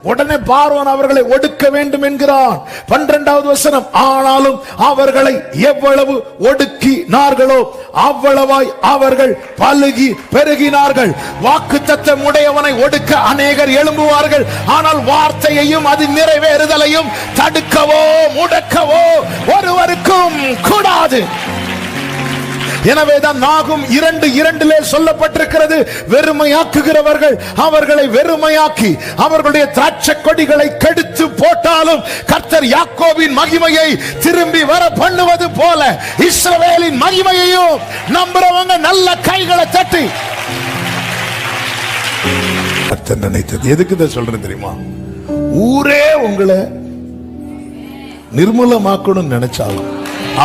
உடனே பார்வோன் அவர்களை ஒடுக்க வேண்டும் என்கிறான். 12வது வசனம், ஆனாலும் அவர்களை எவ்வளவு ஒடுக்கினார்களோ அவ்வளவாய் அவர்கள் பலுகி பெருகினார்கள். வாக்குத்தத்தம் உடையவனை ஒடுக்க அநேகர் எழும்புவார்கள், ஆனால் வார்த்தையையும் அது நிறைவேறுதலையும் தடுக்கவோ முடக்கவோ ஒருவருக்கும் கூடாது. எனவேதான் நாகும் 2:2 சொல்லப்பட்டிருக்கிறது, வெறுமையாக்குகிறவர்கள் அவர்களை வெறுமையாக்கி அவர்களுடைய திராட்சை கொடிகளை கெடுத்து போட்டாலும் கர்த்தர் யாக்கோபின் மகிமையை திரும்பி வர பண்ணுவது போல இஸ்ரவேலின் மகிமையையும் நம்புறவங்க நல்ல கைகளை தட்டி. கர்த்தர் நினைத்தது எதுக்கு இதை சொல்றேன் தெரியுமா? ஊரே உங்களை நிர்மூலமாக்கணும்னு நினைச்சாலும்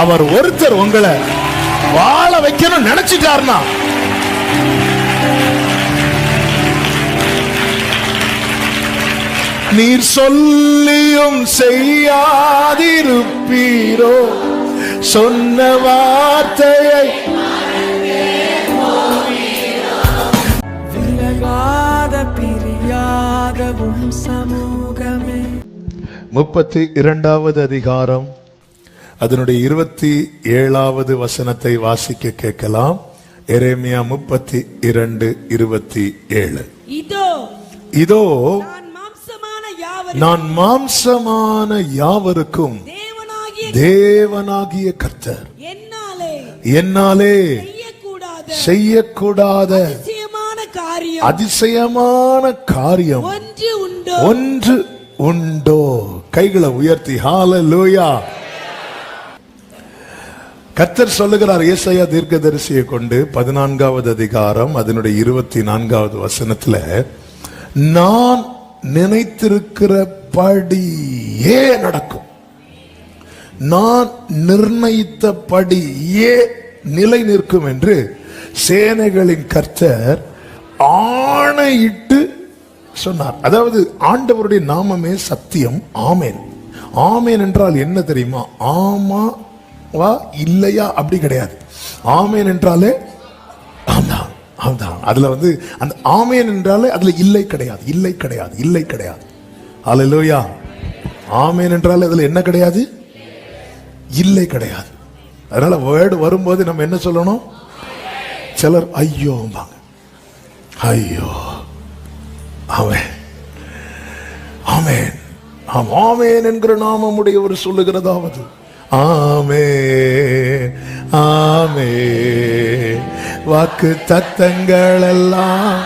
அவர் ஒருத்தர் உங்களை வாழ வைக்கணும் நினைச்சிட்டார்னா நீர் சொல்லியும் செய்யாதிருப்பீரோ, சொன்ன வார்த்தையை விலகாத பிரியாத சமூகமே. 32வது அதிகாரம் அதனுடைய 27வது வசனத்தை வாசிக்க கேட்கலாம். எரேமியா 32:27. இதோ நான் மாம்சமான யாவருக்கும் தேவனாகிய கர்த்தர், என்னாலே செய்யக்கூடாத அதிசயமான காரியம் ஒன்று உண்டோ? கைகளை உயர்த்தி ஹல்லேலூயா. கர்த்தர் சொல்லுகிறார் ஏசாயா தீர்க்கதரிசியை கொண்டு 14வது அதிகாரம் அதனுடைய 24வது வசனத்துல, நான் நினைத்திருக்கிறபடியே நடக்கும், நான் நிர்ணயித்தபடியே நிலை நிற்கும் என்று சேனைகளின் கர்த்தர் ஆணையிட்டு சொன்னார். அதாவது ஆண்டவருடைய நாமமே சத்தியம். ஆமேன். ஆமேன் என்றால் என்ன தெரியுமா? ஆமா வா இல்லையா அப்படி கிடையாது. ஆமேன் என்றாலே ஆம்தான் ஆம்தான். அதுல அந்த ஆமேன் என்றாலே அதுல இல்லை கிடையாது, இல்லை கிடையாது, இல்லை கிடையாது. ஹல்லேலூயா. ஆமேன் என்றாலே அதுல என்ன கிடையாது? இல்லை கிடையாது. அதனால வேர்டு வரும்போது நம்ம என்ன சொல்லணும்? சிலர் ஐயோம்பாங்க. ஐயோ ஆமென் ஆமென் ஆமென் என்கிற நாமம் உடையவர் சொல்லுகிறதாவது ஆமென் ஆமென். வாக்கு தத்தங்கள் எல்லாம்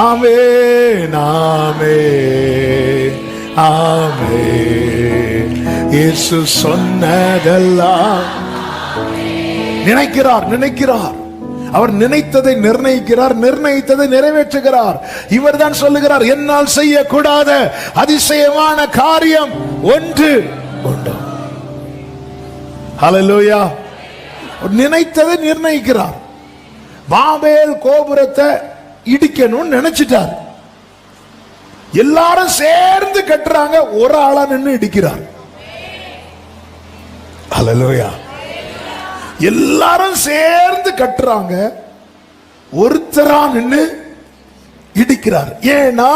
ஆமென் ஆமென் ஆமென். இயேசு சொன்னதெல்லாம் நினைக்கிறார். அவர் நினைத்ததை நிர்ணயிக்கிறார், நிர்ணயித்ததை நிறைவேற்றுகிறார். இவர் தான் சொல்லுகிறார், என்னால் செய்யக்கூடாத அதிசயமான காரியம் ஒன்று உண்டு. ஹல்லேலூயா. நினைத்ததை நிர்ணயிக்கிறார். பாபேல் கோபுரத்தை இடிக்கணும்னு நினைச்சிட்டார். எல்லாரும் சேர்ந்து கட்டுறாங்க, ஒரு ஆளா நின்று இடிக்கிறார். ஹல்லேலூயா. எல்லாரும் சேர்ந்து கட்டுறாங்க, ஒருத்தரா நின்று இடிக்கிறார். ஏன்னா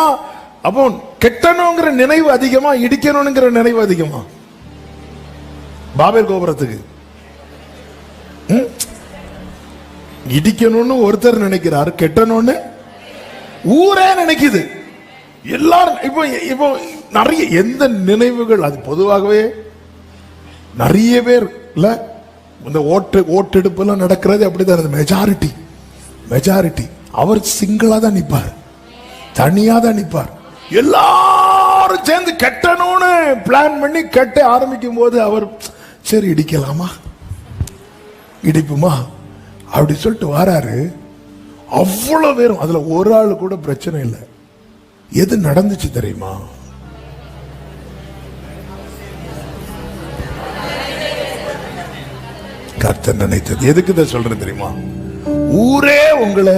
அப்போ கெட்டணுங்கிற நினைவு அதிகமா, இடிக்கணுங்கிற நினைவு அதிகமா? பாபேல் கோபுரத்துக்கு இடிக்கணும்னு ஒருத்தர் நினைக்கிறார், கெட்டணும்னு ஊரே நினைக்குது. எல்லாரும் இப்போ நிறைய எந்த நினைவுகள், அது பொதுவாகவே நிறைய பேர் இல்ல, இந்த ஓட்டெடுப்பு எல்லாம் நடக்கிறது அப்படிதான். மெஜாரிட்டி அவர் சிங்கிளா தான் நிப்பார், தனியா தான் நிப்பார். எல்லாரும் சேர்ந்து கட்டணும்னு பிளான் பண்ணி கட்ட ஆரம்பிக்கும் போது அவர் சரி இடிக்கலாமா, இடிப்புமா அப்படி சொல்லிட்டு வராரு. அவ்வளவு பேரும், அதுல ஒரு ஆள் கூட பிரச்சனை இல்லை. எது நடந்துச்சு தெரியுமா? கர்த்தர் நினைத்தது. எதுக்கு இதை சொல்றேன் தெரியுமா? ஊரே உங்களை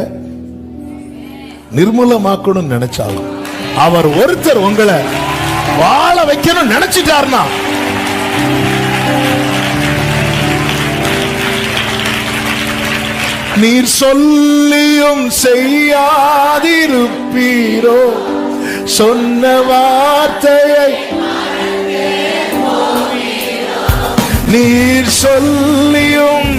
நிர்மூலமாக்கணும்னு நினைச்சாலும் அவர் ஒருத்தர் உங்களை வாழ வைக்கணும் நினைச்சிட்டார்னா நீர் சொல்லியும் செய்யாதிருப்பீரோ, சொன்ன வார்த்தையை நீர் சொல்லியும்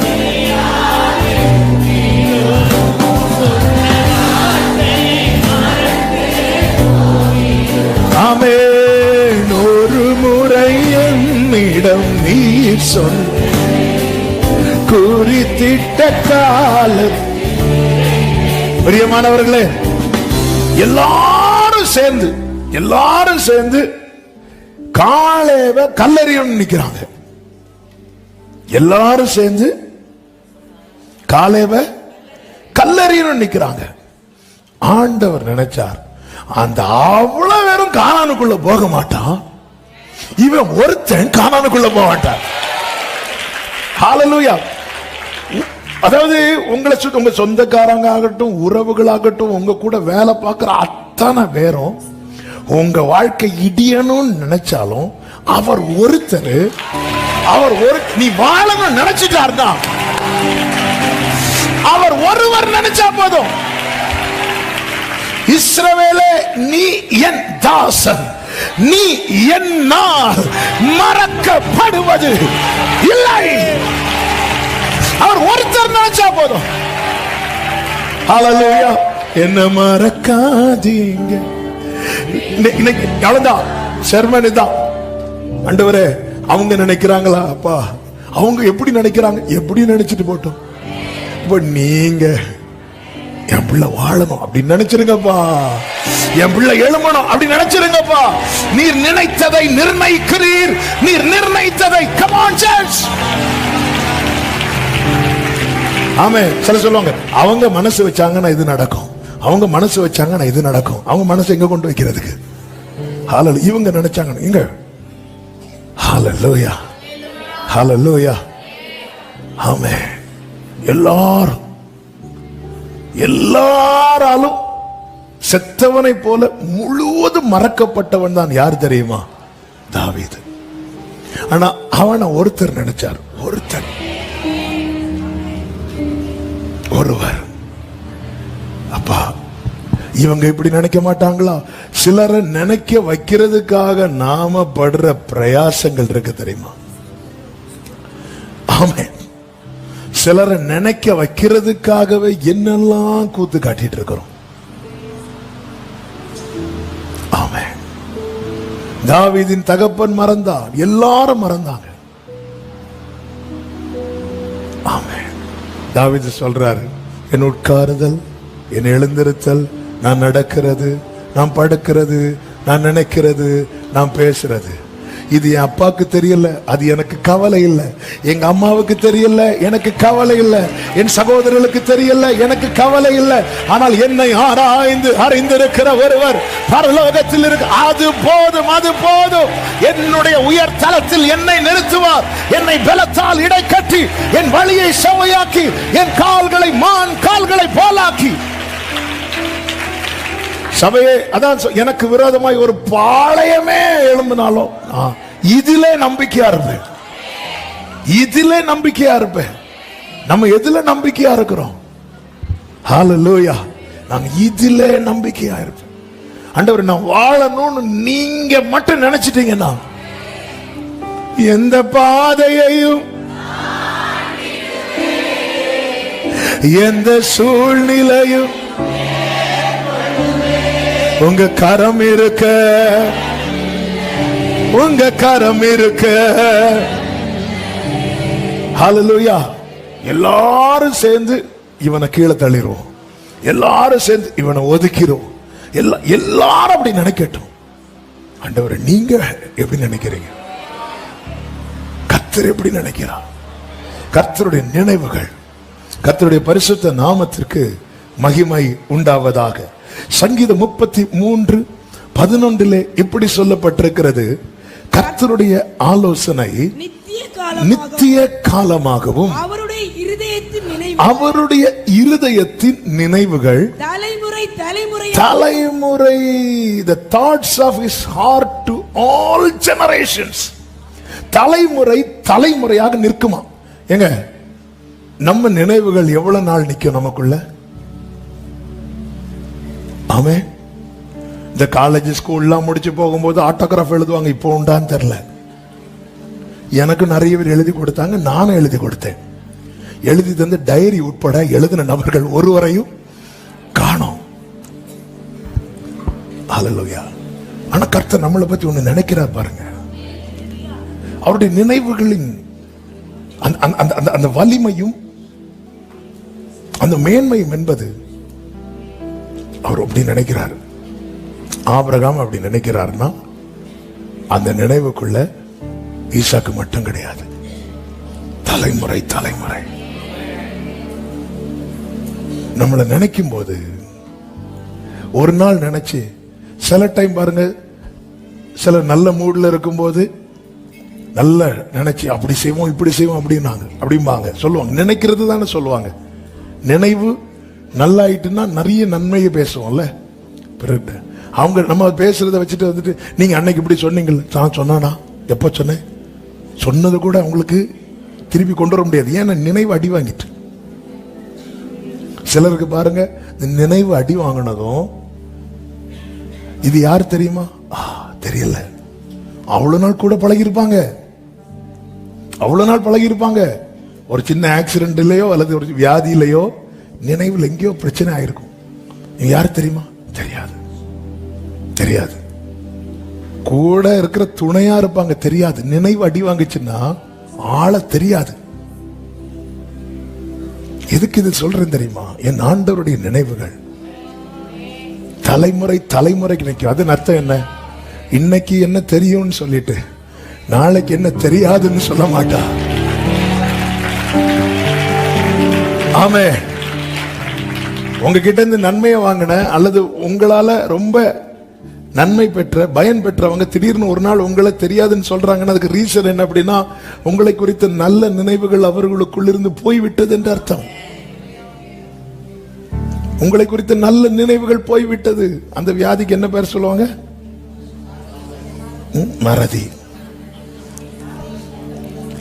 ஆமென். ஒரு முறை என்னிடம் நீர் சொன்ன குறித்திட்ட காலம். பிரியமானவர்களே, எல்லாரும் சேர்ந்து காலேவ கல்லெறியும் நிக்கிறாங்க. எல்லாரும் சேர்ந்து காலேவ கல்லெறியும் நிக்கிறாங்க. ஆண்டவர் நினைச்சார், அந்த அவ்வளவு பேரும் கானானுக்குள்ள போக மாட்டான், இவன் ஒருத்தன் கானானுக்குள்ள போக மாட்டான். ஹல்லேலூயா. அதாவது உங்களை சுத்தி உங்க சொந்தக்காரங்க ஆகட்டும், உறவுகளாகட்டும், உங்க கூட வேலை பார்க்கிற அத்தனை பேரும் உங்க வாழ்க்கை இடியணும்னு நினைச்சாலும் அவர் ஒருத்தர், நீ வாழணும் நினைச்சிட்டாருன்னா அவர் ஒருவர் நினைச்சா போதும். இஸ்ரவேலே, நீ என் தாசன், நீ என்னால் மறக்கப்படுவது இல்லை. அவர் ஒருத்தர் நினைச்சா போதும். ஹல்லேலூயா. என்ன மறக்காதீங்க. இன்னைக்கு அவ்வளவுதான், செர்மனி தான். ஆண்டவரே, அவங்க நினைக்கிறாங்களா அப்பா, அவங்க எப்படி நினைக்கிறாங்க, எப்படி நினைச்சிட்டு போட்டோம். இப்ப நீங்க என் பிள்ளை வாழணும் அப்படின்னு நினைச்சிருங்கப்பா, என் பிள்ளை எழுமணும் அப்படி நினைச்சிருங்கப்பா. நீர் நினைத்ததை நிர்ணயிக்கிறீர், நீர் நிர்ணயித்ததை. come on church. ஆமே. சில சொல்லுவாங்க, அவங்க மனசு வச்சாங்கன்னா இது நடக்கும், அவங்க மனசு வச்சாங்கன்னா இது நடக்கும். அவங்க மனசு எங்க கொண்டு வைக்கிறதுக்கு? ஹல்லேலூயா. இவங்க நினைச்சாங்க இங்க. ஹல்லேலூயா, ஹல்லேலூயா. ஆமே. எல்லாராலும் செத்தவனை போல முழுவதும் மறக்கப்பட்டவன் தான் யார் தெரியுமா? தாவீது. ஆனா அவனை ஒருத்தர் நினைச்சார், ஒருவர். அப்பா, இவங்க இப்படி நினைக்க மாட்டாங்களா? சிலரை நினைக்க வைக்கிறதுக்காக நாம படுற பிரயாசங்கள் இருக்கு தெரியுமா? ஆமென். சிலரை நினைக்க வைக்கிறதுக்காகவே என்னெல்லாம் கூத்து காட்டிட்டு இருக்கிறோம். ஆமென். தாவீதின் தகப்பன் மறந்தார், எல்லாரும் மறந்தாங்க. ஆமென். தாவீது சொல்றாரு, என் உட்காருதல், என் எழுந்திருத்தல், நான் நடக்கிறது, நான் படுக்கிறது, நான் நினைக்கிறது, நான் பேசுறது, இது என் அப்பாவுக்கு தெரியல, அது எனக்கு கவலை இல்லை. எங்க அம்மாவுக்கு தெரியல, எனக்கு கவலை இல்லை. என் சகோதரர்களுக்கு தெரியல, எனக்கு கவலை இல்லை. ஆனால் என்னை ஆராய்ந்து அறிந்திருக்கிற ஒருவர் பரலோகத்தில் இருக்கு. அது போதும், அது போதும். என்னுடைய உயர் தளத்தில் என்னை நிறுத்துவார். என்னை பலத்தால் இடை கட்டி என் வழியை செவ்வையாக்கி என் கால்களை மான் கால்களை போலாக்கி. சபையே, அதான் எனக்கு விரோதமாய் ஒரு பாளையமே எழும்பினாலும் இதிலே நம்பிக்கையா இருப்பேன், இதிலே நம்பிக்கையா இருப்பேன். நம்ம எதுல நம்பிக்கையா இருக்கிறோம்? ஹல்லேலூயா. நான் இதிலே நம்பிக்கையா இருப்பேன். ஆண்டவர், நான் வாழணும்னு நீங்க மட்டும் நினைச்சிட்டீங்கன்னா எந்த பாதையையும் எந்த சூழ்நிலையும் உங்க கரம் இருக்க, உங்க கரம் இருக்க. ஹல்லேலூயா. எல்லாரும் சேர்ந்து இவனை கீழே தள்ளிடுவோம், எல்லாரும் சேர்ந்து இவனை ஒதுக்கிறோம். எல்லாரும் அப்படி நினைக்கட்டும். ஆண்டவரே, நீங்க எப்படி நினைக்கிறீங்க? கர்த்தர் எப்படி நினைக்கிறார்? கர்த்தருடைய நினைவுகள், கர்த்தருடைய பரிசுத்த நாமத்திற்கு மகிமை உண்டாவதாக. சங்கீதம் 33:11 இப்படி சொல்லப்பட்டிருக்கிறது, கர்த்தருடைய ஆலோசனை நித்திய காலமாகவும் அவருடைய இருதயத்தின் நினைவுகள் தலைமுறை, the thoughts of his heart to all generations. தலைமுறையாக நிற்குமா? எங்க நம்ம நினைவுகள் எவ்வளவு நாள் நிற்கும் நமக்குள்ள? ஆமென். இந்த காலேஜ் ஸ்கூல்லாம் முடிச்சு போகும்போது ஆட்டோகிராஃப் எழுதுவாங்க, இப்போ உண்டான்னு தெரியல. எனக்கு நிறைய பேர் எழுதி கொடுத்தாங்க, நானும் எழுதி கொடுத்தேன். எழுதி தந்து டைரி உட்பட எழுதின நபர்கள் ஒருவரையும் காணோம். ஹல்லேலூயா. ஆனா கர்த்தர் நம்மளை பத்தி ஒண்ணு நினைக்கிறார் பாருங்க. அவருடைய நினைவுகளின் அந்த வலிமையும் அந்த மேன்மையும் என்பது அவர் அப்படி நினைக்கிறார். ஆபிரகாம் அப்படி நினைக்கிறார்னா அந்த நினைவுக்குள்ள ஈசாக்கு மட்டும் கிடையாது, தலைமுறை தலைமுறை நம்மளை நினைக்கும் போது ஒரு நாள் நினைச்சு, சில டைம் பாருங்க, சில நல்ல மூட்ல இருக்கும் போது நல்ல நினைச்சு அப்படி செய்வோம் இப்படி செய்வோம் அப்படிம்பாங்க சொல்லுவாங்க. நினைக்கிறது தானே சொல்லுவாங்க. நினைவு நல்லாயிட்டுன்னா நிறைய நன்மையை பேசுவோம்ல. பிறகு அவங்க நம்ம பேசுறத வச்சுட்டு வந்துட்டு நீங்க அன்னைக்கு இப்படி சொன்னீங்க, நான் சொன்னானா, எப்ப சொன்னேன், சொன்னது கூட அவங்களுக்கு திருப்பி கொண்டு வர முடியாது. ஏன்னா நினைவு அடி வாங்கிட்டு. சிலருக்கு பாருங்க, இந்த நினைவு அடி வாங்கினதும் இது யார் தெரியுமா, தெரியல, அவ்வளவு நாள் கூட பழகிருப்பாங்க, அவ்வளவு நாள் பழகிருப்பாங்க. ஒரு சின்ன ஆக்சிடென்ட்லயோ அல்லது ஒரு வியாதியிலையோ நினைவில் எங்கேயோ பிரச்சனை ஆயிருக்கும். யார் தெரியுமா, தெரியாது, தெரியாது. கூட இருக்கிற துணையா இருப்பாங்க, தெரியாது. நினைவு அடி வாங்கிச்சுன்னா ஆள தெரியாது. எதுக்கு இது சொல்றேன் தெரியுமா, என் ஆண்டவருடைய நினைவுகள் தலைமுறை தலைமுறைக்கு நிற்கும். அதன் அர்த்தம் என்ன, இன்னைக்கு என்ன தெரியும்னு சொல்லிட்டு நாளைக்கு என்ன தெரியாதுன்னு சொல்ல மாட்டா. ஆமே. உங்ககிட்ட இருந்து நன்மையை வாங்கின அல்லது உங்களால ரொம்ப நன்மை பெற்ற பயன் பெற்றவங்க திடீர்னு ஒரு நாள் உங்களை தெரியாதுன்னு சொல்றாங்கன்னா அதுக்கு ரீசன் என்ன அப்படின்னா, உங்களை குறித்த நல்ல நினைவுகள் அவர்களுக்குள் இருந்து போய்விட்டது என்று அர்த்தம். உங்களை குறித்த நல்ல நினைவுகள் போய்விட்டது. அந்த வியாதிக்கு என்ன பேர் சொல்லுவாங்க, மறதி,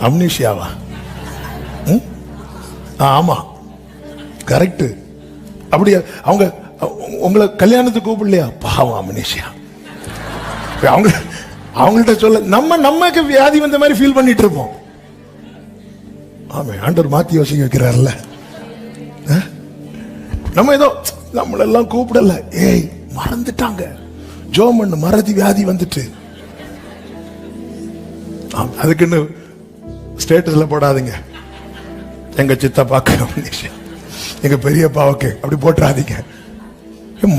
அம்னீஷியாவா? ஆமா, கரெக்ட். அப்படி அவங்க உங்களை கல்யாணத்துக்கு கூப்பிடலையா, பாவம் அம்னீஷியா. அவங்க அவங்கள்ட்ட சொல்ல நமக்கு வியாதி வந்த மாதிரி ஃபீல் பண்ணிட்டு இருப்போம். ஆமா, ஆண்டவர் மாத்தி யோசிக்க வைக்கிறார்ல. நம்ம ஏதோ நம்மளெல்லாம் கூப்பிடல, ஏய் மறந்துட்டாங்க, ஜோமண்ணு மறதி வியாதி வந்துட்டு. அதுக்குன்னு ஸ்டேட்டஸ்ல போடாதீங்க, எங்க சித்தப்பாக்கு எங்க பெரியப்பாவுக்கு அப்படி போட்டுறாதீங்க.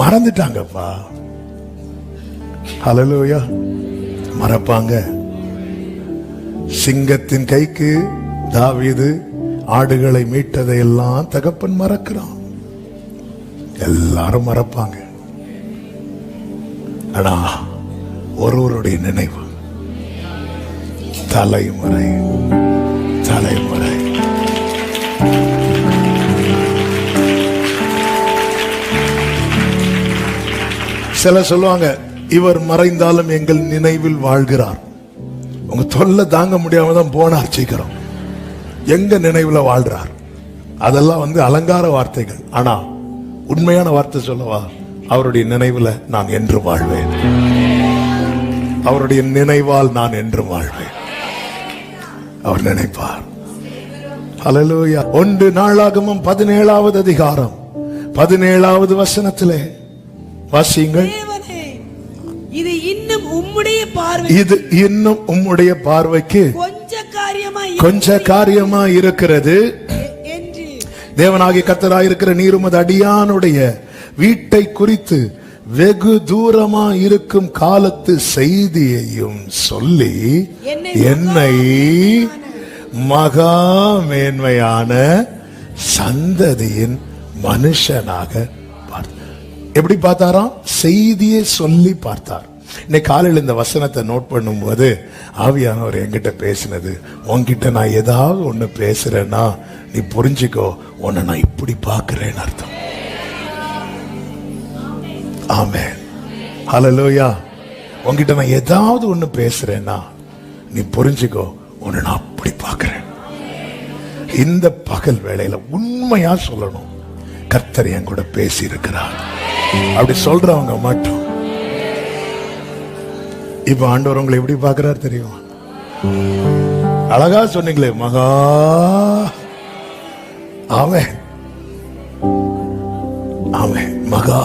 மறந்துட்டாங்கப்பா. ஹல்லேலூயா. மறப்பாங்க. சிங்கத்தின் கைக்கு தாவீது ஆடுகளை மீட்டதை எல்லாம் தகப்பன் மறக்கிறான். எல்லாரும் மறப்பாங்க. ஆனா ஒருவருடைய நினைவு தலைமுறை தலைமுறை. சில சொல்லுவாங்க, இவர் மறைந்தாலும் எங்கள் நினைவில் வாழ்கிறார். உங்க தொல்லை தாங்க முடியாம தான் போனார் சீக்கிரம். எங்க நினைவுல வாழ்றார். அதெல்லாம் அலங்கார வார்த்தைகள். ஆனா உண்மையான வார்த்தை சொல்லவா, அவருடைய நினைவுல நான் என்று வாழ்வேன். அவருடைய நினைவால் நான் என்று வாழ்வேன். அவர் நினைப்பார். ஹல்லேலூயா. 1 நாளாகமம் 17வது அதிகாரம் 17வது வசனத்திலே வாசியுங்கள். இது இன்னும் உம்முடைய பார்வைக்கு கொஞ்ச காரியமா இருக்கிறது. தேவனாகிய கர்த்தராய் இருக்கிற நீர் உமது அடியானுடைய வீட்டை குறித்து வெகு தூரமா இருக்கும் காலத்து செய்தியையும் சொல்லி என்னை மகா மேன்மையான சந்ததியின் மனுஷனாக பார்த்தார். எப்படி பார்த்தாராம்? செய்தியை சொல்லி பார்த்தார். இன்னைக்கு காலையில் இந்த வசனத்தை நோட் பண்ணும் போது ஆவியானவர் என்கிட்ட பேசினது, உன்கிட்ட நான் ஏதாவது ஒண்ணு பேசுறேன்னா நீ புரிஞ்சுக்கோ, உன்னை நான் இப்படி பார்க்கிறேன்னு அர்த்தம். ஆமென். ஹல்லேலூயா. உன்கிட்ட நான் ஏதாவது ஒண்ணு பேசுறேன்னா நீ புரிஞ்சுக்கோ, உன்னை நான் அப்படி பார்க்கிறேன். இந்த பகல் வேளையில உண்மையா சொல்லணும், கர்த்தர் என் கூட பேசி இருக்கிறார். அப்படி சொல்றவங்க மட்டும் இப்ப ஆண்டவர் உங்களை எப்படி பார்க்கிறார் தெரியுமா? அழகா சொன்னீங்களே, மகா. ஆமென், ஆமென். மகா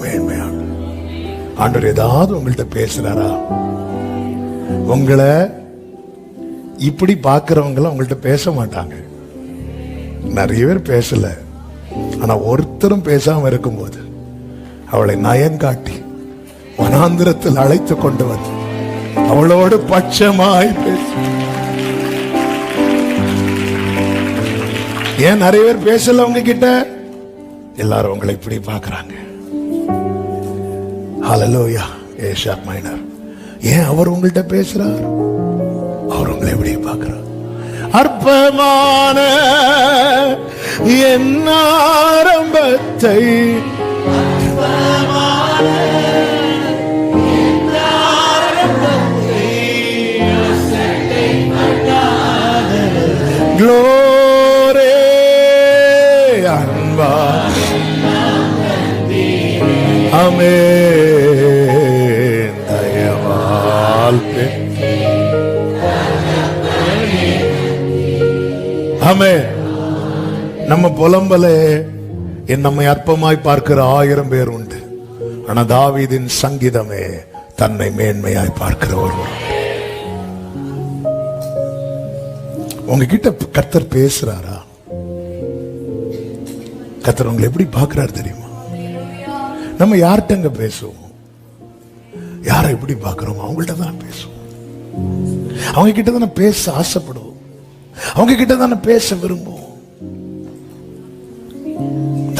மேன்மையான ஆண்டவர் ஏதாவது உங்கள்கிட்ட பேசுறாரா? உங்களை இப்படி பார்க்கிறவங்க உங்கள்கிட்ட பேச மாட்டாங்க. நிறைய பேர் பேசல. ஆனா ஒருத்தரும் பேசாம இருக்கும்போது அவளை நயங்காட்டி வனாந்திரத்தில் அழைத்து கொண்டு வந்து அவளோடு பட்சமாய் பேச. ஏன் நிறைய பேர் பேசல உங்க கிட்ட? எல்லாரும் உங்களை இப்படி பார்க்கறாங்க. ஹல்லேலூயா. ஏஷா மைனர். ஏன் அவர் உங்கள்கிட்ட பேசுறார்? அவர் உங்களை எப்படி பார்க்கிறார்? அற்பமான என் ஆரம்பத்தை க்ளோரே அன்பா ஆமென் தயவால் ஆமென். நம்ம புலம்பலே நம்மை அற்பமாய் பார்க்கிற 1000 பேர் உண்டு. ஆனா தாவீதின் சங்கீதமே தன்னை மேன்மையாய் பார்க்கிற ஒருவர். உங்ககிட்ட கர்த்தர் பேசுறாரா? கர்த்தர் உங்களை எப்படி பார்க்கிறார் தெரியுமா? நம்ம யார்கிட்ட பேசுவோம்? யாரை எப்படி பார்க்கிறோம்? அவங்கள்ட்ட தான் பேசுவோம். அவங்க கிட்ட தானே பேச ஆசைப்படுவோம். அவங்க கிட்ட தானே பேச விரும்புவோம்.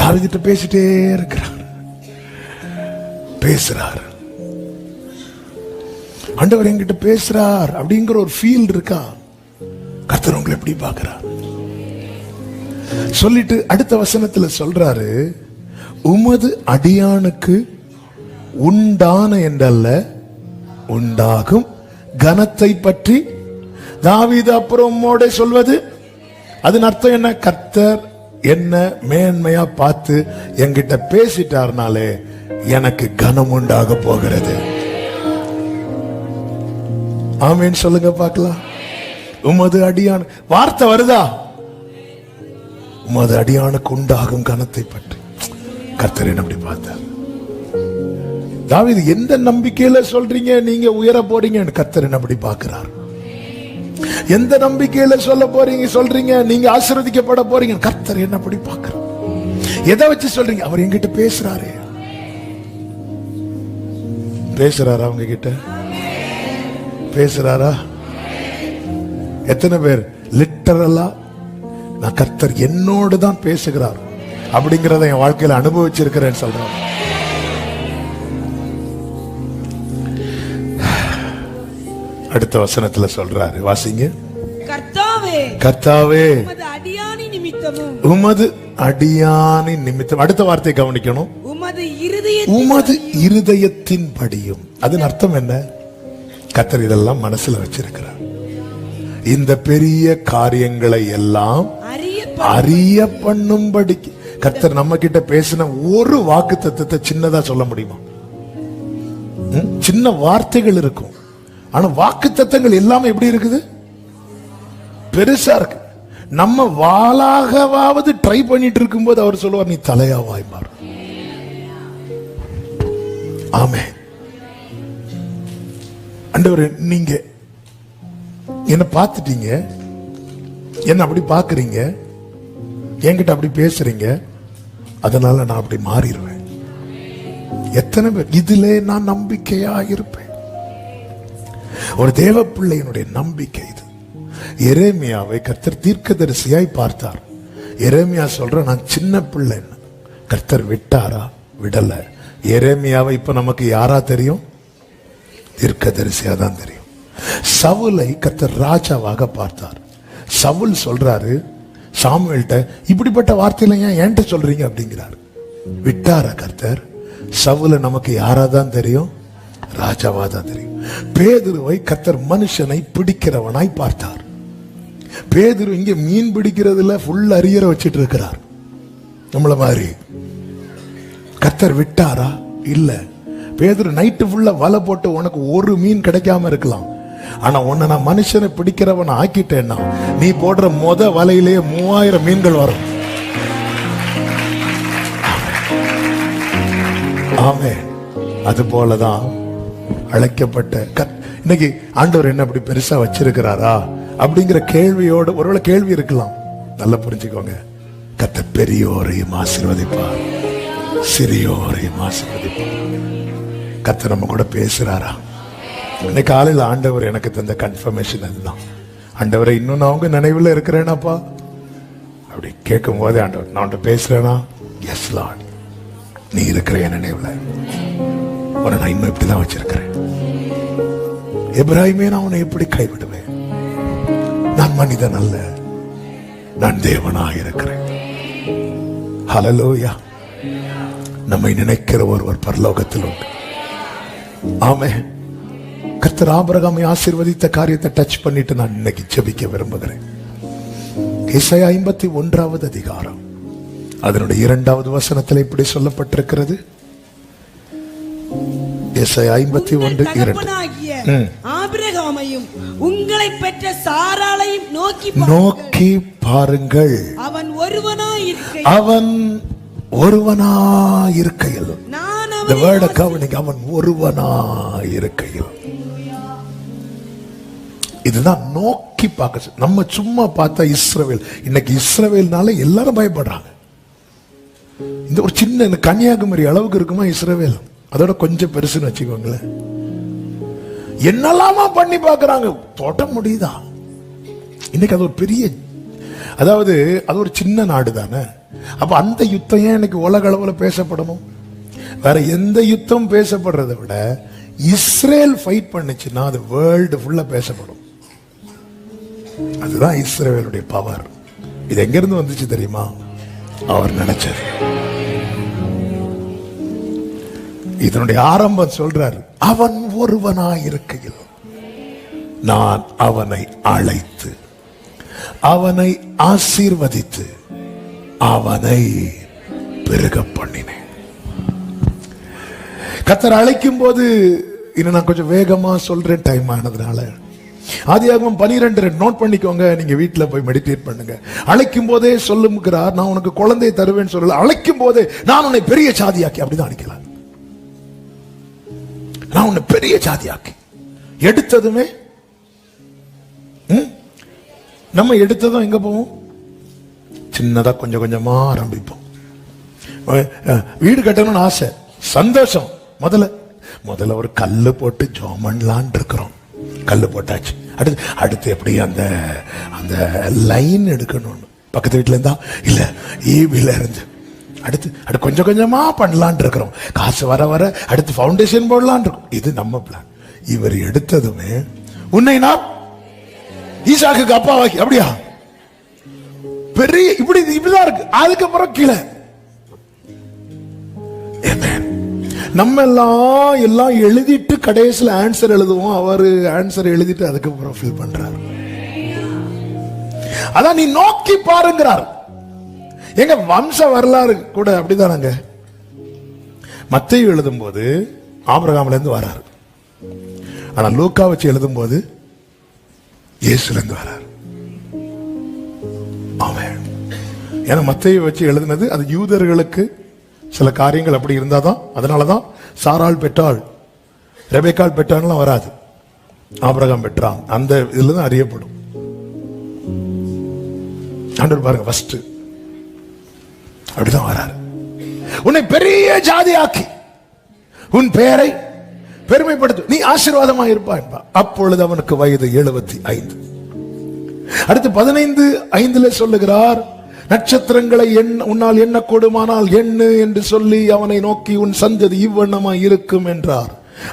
தாவீதுகிட்ட பேசிட்டே இருக்கிறார், பேசுறார். ஆண்டவர் என்கிட்ட பேசுறார் அப்படிங்கிற ஒரு ஃபீல் இருக்கா? கர்த்தர் உங்களை எப்படி பார்க்கிறார்? சொல்லிட்டு அடுத்த வசனத்துல சொல்றாரு, உமது அடியானுக்கு உண்டான என்றல்ல உண்டாகும் கனத்தை பற்றி தாவீது அப்புறம் உம்மோட சொல்வது. அதன் அர்த்தம் என்ன? கர்த்தர் என்ன மேன்மையா பார்த்து என்கிட்ட பேசிட்டார்னாலே எனக்கு கனம் உண்டாக போகிறது. ஆமென் சொல்லுங்க பார்க்கலாம். உமது அடியான் வார்த்தை வருதா? உமது அடியானுக்கு உண்டாகும் கனத்தை பற்றி கர்த்தர் என்ன அப்படி பார்த்தார். தாவீது எந்த நம்பிக்கையில சொல்றீங்க நீங்க உயர போறீங்க? கர்த்தர் என்ன அப்படி பார்க்கிறார். எந்த நம்பிக்கையில சொல்றீங்க நீங்க ஆசீர்வதிக்கப்பட போறீங்க? கர்த்தர் என்ன அப்படி பார்க்கிறார். எதை வச்சு சொல்றீங்க? அவர் என்கிட்ட பேசுறாரு. பேசுறாரா? அவங்க கிட்ட பேசுறாரா? எத்தனை பேர் லிட்டரலா நான் கர்த்தர் என்னோடு தான் பேசுகிறார் அப்படிங்கறத என் வாழ்க்கையில அனுபவிச்சிருக்கிறேன்னு சொல்றாங்க? அடுத்த வசனத்துல சொல்றாரு, வாசிங்க. கர்த்தாவே, கர்த்தாவே, உமது அடியானின் நிமித்தமும், உமது அடியானின் நிமித்தம். அடுத்த வார்த்தை கவனிக்கணும். உமது இருதயத்தின் படியும். அதன் அர்த்தம் என்ன? கர்த்தர் இதெல்லாம் மனசுல வச்சிருக்கிறார். இந்த பெரிய காரியங்களை எல்லாம் அறிய பண்ணும்படி கர்த்தர் நம்ம கிட்ட பேசின ஒரு வாக்கு தத்தத்தை சின்னதா சொல்ல முடியுமா? சின்ன வார்த்தைகள் இருக்கும், ஆனா வாக்கு தத்தங்கள் எல்லாமே எப்படி இருக்குது? பெருசா இருக்கு. நம்ம வாளாகவாவது ட்ரை பண்ணிட்டு இருக்கும் போது அவர் சொல்லுவார், நீ தலையா வாய்ப்பார். ஆமே. ஆண்டவரே, நீங்க என்ன பார்த்துட்டீங்க, என்ன அப்படி பாக்குறீங்க, என்கிட்ட அப்படி பேசுறீங்க, அதனால நான் அப்படி மாறிடுவேன். எத்தனை பேர் இதிலே நான் நம்பிக்கையா இருப்பேன். ஒரு தேவ பிள்ளையினுடைய நம்பிக்கை இது. எரேமியாவை கர்த்தர் தீர்க்கதரிசியாய் பார்த்தார். எரேமியா சொல்ற, நான் சின்ன பிள்ளைன்னு. கர்த்தர் விட்டாரா? விடல. எரேமியாவை இப்ப நமக்கு யாரா தெரியும்? தீர்க்கதரிசியா தான் தெரியும். சவுலை கர்த்தர் ராஜாவாக பார்த்தார். சவுல் சொல்றாரு சாமுவேல்ட்ட, இப்படிப்பட்ட வார்த்தையில ஏன் என்கிட்ட சொல்றீங்க அப்படிங்கிறார். விட்டாரா கர்த்தர்? சவுலை நமக்கு யாரா தான் தெரியும்? ராஜாவா தான் தெரியும். பேதுருவை கர்த்தர் மனுஷனை பிடிக்கிறவனாய் பார்த்தார். பேதுரு இங்க மீன் பிடிக்கிறதுல ஃபுல் அரியரை வச்சிட்டு இருக்கிறார். நம்மள மாதிரி. கர்த்தர் விட்டாரா? இல்ல. பேதுரு நைட்டு ஃபுல்லா வலை போட்டு உனக்கு ஒரு மீன் கிடைக்காம இருக்கலாம், ஆனா உன்னை நான் மனுஷனை பிடிக்கிறவன் ஆக்கிட்டேன்னா நீ போடுற வலையிலேயே 3000 மீன்கள் வரும். ஆமே. அது போலதான் அழைக்கப்பட்ட இன்னைக்கு ஆண்டவர் என்ன அப்படி பெருசா வச்சிருக்கிறாரா அப்படிங்கிற கேள்வியோடு ஒருவேளை கேள்வி இருக்கலாம். நல்லா புரிஞ்சுக்கோங்க, கர்த்தர் பெரியோரையும் ஆசீர்வதிப்பார், சிறியோரையும் ஆசீர்வதிப்பார். கர்த்தர் நம்ம கூட பேசுறாரா? இன்னைக்கு காலையில் ஆண்டவர் எனக்கு தந்த கன்ஃபர்மேஷன் அதுதான். ஆண்டவரை இன்னும் நான் உங்க நினைவுல இருக்கிறேனாப்பா அப்படி கேட்கும் போதே ஆண்டவர் நான் பேசுறேனா, எஸ் லார்ட், நீ இருக்கிற என் நினைவுல உன்னை நான் இன்னும் இப்படிதான் வச்சிருக்கிறேன். எபிராயிமே, நான் உன்னை எப்படி கைவிடுவேன்? நான் மனிதன் அல்ல, நான் தேவனாக இருக்கிறேன். ஹல்லேலூயா. நம்மை நினைக்கிற ஒருவர் பரலோகத்தில் உண்டு. ஆமென். கர்த்தர் ஆபிரகாமை ஆசீர்வதித்த காரியத்தை டச் பண்ணிட்டு நான் இன்னைக்கு ஜெபிக்க விரும்புகிறேன். ஏசாயா 51வது அதிகாரம் அதனுடைய 2வது வசனத்தில் இப்படி சொல்லப்பட்டிருக்கிறது. ஏசாயா 51:2 ஆபிரகாமையும் உங்களை பெற்ற சாராளையும் நோக்கி பாருங்கள். அவன் ஒருவனாயிருக்கையில் இந்த வேர்டை கவனிங்க, அவன் ஒருவனாயிருக்கையில். இதுதான் நோக்கி பார்க்க. நம்ம சும்மா பார்த்தா இஸ்ரவேல், இன்னைக்கு இஸ்ரவேல்னால எல்லாரும் பயப்படுறாங்க. இந்த ஒரு சின்ன கன்னியாகுமரி அளவுக்கு இருக்குமா இஸ்ரவேல், அதோட கொஞ்சம் பெருசுன்னு வச்சுக்கோங்களேன். என்னெல்லாமா பண்ணி பார்க்கறாங்க, தொட முடியுதா? இன்னைக்கு அது ஒரு பெரிய, அதாவது அது ஒரு சின்ன நாடு தானே. அப்ப அந்த யுத்தம் ஏன் இன்னைக்கு உலக அளவுல பேசப்படணும்? வேற எந்த யுத்தம் பேசப்படுறதை விட இஸ்ரேல் ஃபைட் பண்ணுச்சுன்னா அது வேர்ல்டு ஃபுல்லா பேசப்படும். அதுதான் இஸ்ரேலுடைய பவர். இது எங்க இருந்து வந்துச்சு தெரியுமா? அவர் நினைச்சது. இதனுடைய ஆரம்பம் சொல்றாரு, அவன் ஒருவனாயிருக்கையில் நான் அவனை அழைத்து அவனை ஆசீர்வதித்து அவனை பெருக பண்ணினேன். கர்த்தர் அழைக்கும் போது, இன்னும் நான் கொஞ்சம் வேகமா சொல்றேன் டைம் ஆனதுனால, ஆதியாகமம் 12 நோட் பண்ணிக்கோங்க, நீங்க வீட்டுல போய் மெடிடேட் பண்ணுங்க. அழைக்கும் போதே சொல்லுகிறார், நான் உனக்கு குழந்தையை தருவேன்னு சொல்லல, அழைக்கும் போதே நான் உன்னை பெரிய சாதியாக்கி, அப்படிதான் அழைக்கலாம். நான் உன்னை பெரிய ஜாதியாக்கி. எடுத்ததுமே நம்ம எடுத்ததும் எங்க போவோம்? சின்னதா கொஞ்சம் கொஞ்சமா ஆரம்பிப்போம். வீடு கட்டணும்னு ஆசை, சந்தோஷம். முதல்ல ஒரு கல்லு போட்டு ஜோமன்லான் இருக்கிறோம். கல்லு போட்டாச்சு. அடுத்து எப்படி அந்த அந்த லைன் எடுக்கணும்னு பக்கத்து வீட்டுல இருந்தா இல்ல ஈவில இருந்து அடுத்து கொஞ்சம் கொஞ்சமா பண்ணலான் இருக்கிறோம். காசு வர வர அடுத்து ஃபவுண்டேஷன் போடலான் இருக்கும். இது நம்ம பிளான். இவர் எடுத்ததுமே உன்னை நான் ஈசாக்குக்கு அப்பாவாக்கி, அப்படியா பெரிய இப்படிதான் இருக்கு. அதுக்கப்புறம் கீழே நம்ம எல்லாம் எழுதிட்டு கடைசியில் ஆன்சர் எழுதுவோம். அவரு ஆன்சர் எழுதிட்டு அதுக்கப்புறம் ஃபில் பண்றாரு. அதான் நீ நோக்கி பாருங்கிறார். எங்க வம்ச வரலாறு கூட அப்படிதானங்க. மத்தேயு எழுதும் போது ஆபிரகாம்ல இருந்து வராரு, ஆனா லூக்கா வச்சு எழுதும் போது இயேசுல இருந்து வராரு. ஆமென். ஏன்னா மத்தேயு வச்சு எழுதுனது அது யூதர்களுக்கு சில காரியங்கள் அப்படி இருந்தாதான், அதனாலதான் சாராள் பெற்றாள், ரெபேக்காள் பெற்றாள்லாம் வராது, ஆபிரகாம் பெற்றான், அந்த இதுல தான் அறியப்படும். ஆண்டவர் பாருங்க, ஃபர்ஸ்ட் அப்படிதான் வராரு. உன்னை பெரிய ஜாதியாக்கி உன் பெயரை பெருமைப்படுத்து, நீ ஆசீர்வாதமா இருப்பாய். அப்பொழுது அவனுக்கு வயது 75. அடுத்து 15:5 சொல்லுகிறார், நட்சத்திரங்களை உன்னால் எண்ணக்கூடுமானால் எண்ணு என்று சொல்லி அவனை நோக்கி உன் சந்ததி இவ்வண்ணமாய் இருக்கும் என்றார்.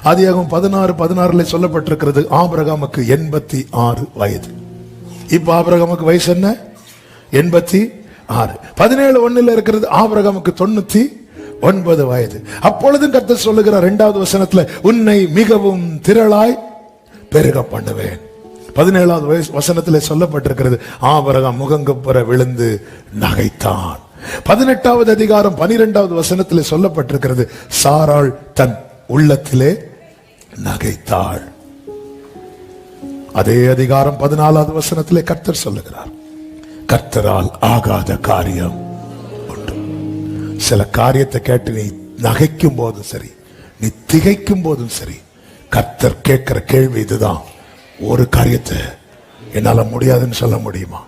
ஆதியாகமம் 16:16 சொல்லப்பட்டிருக்கிறது, ஆபிரகாமுக்கு 86 வயது. இப்ப ஆபிரகாமுக்கு வயசு என்ன? 86. 17:1 இருக்கிறது, ஆபிரகாமுக்கு 99 வயது. அப்பொழுதும் கர்த்தர் சொல்லுகிறார் 2வது வசனத்துல, உன்னை மிகவும் திரளாய் பெருக பண்ணுவேன். 17வது வசனத்திலே சொல்லப்பட்டிருக்கிறது, ஆபிரகாம் முகங்குப்புற விழுந்து நகைத்தான். 18வது அதிகாரம் 12வது வசனத்திலே சொல்லப்பட்டிருக்கிறது, சாராள் தன் உள்ளத்திலே நகைத்தாள். அதே அதிகாரம் 14வது வசனத்திலே கர்த்தர் சொல்லுகிறார், கர்த்தரால் ஆகாத காரியம் உண்டு. சில காரியத்தை கேட்டு நீ நகைக்கும் போதும் சரி, நீ திகைக்கும் போதும் சரி, கர்த்தர் கேட்கிற கேள்வி இதுதான், ஒரு காரியத்தை என்னால முடியாதுன்னு சொல்ல முடியுமா?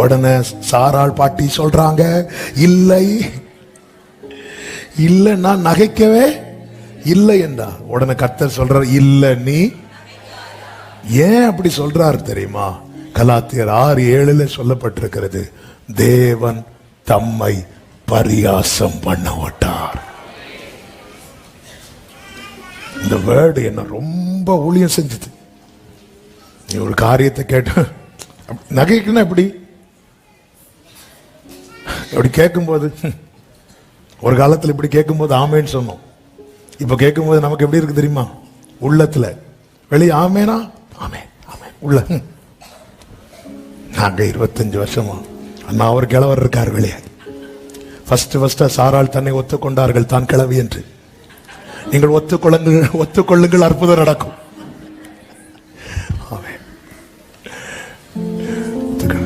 உடனே சாராள் பாட்டி சொல்றாங்க, இல்லை இல்ல நான் நகைக்கவே இல்லை என்றா. உடனே கர்த்தர் சொல்றார், இல்ல நீ ஏன் அப்படி சொல்றாரு தெரியுமா? கலாத்தியர் 6:7 சொல்லப்பட்டிருக்கிறது, தேவன் தம்மை பரியாசம் பண்ண விட்டார். இந்த வேர்டு என்ன ரொம்ப ஊழியம் செஞ்சது. நீ ஒரு காரியத்தை கேட்டு நகைக்குன்னா எப்படி கேட்கும்போது, ஒரு காலத்தில் இப்படி கேட்கும்போது ஆமேன்னு சொன்னோம். இப்ப கேட்கும்போது நமக்கு எப்படி இருக்கு தெரியுமா? உள்ளத்துல வெளியே ஆமேனா ஆமே ஆமே உள்ள. நாங்க 25 வருஷமா அண்ணா அவர் கிழவர் இருக்கார் வெளியே. ஃபர்ஸ்ட் சாராள் தன்னை ஒத்துக்கொண்டார்கள் தான் கிழவி என்று. நீங்கள் ஒத்துக்கொள்ளுங்கள் அற்புதம் நடக்கும்.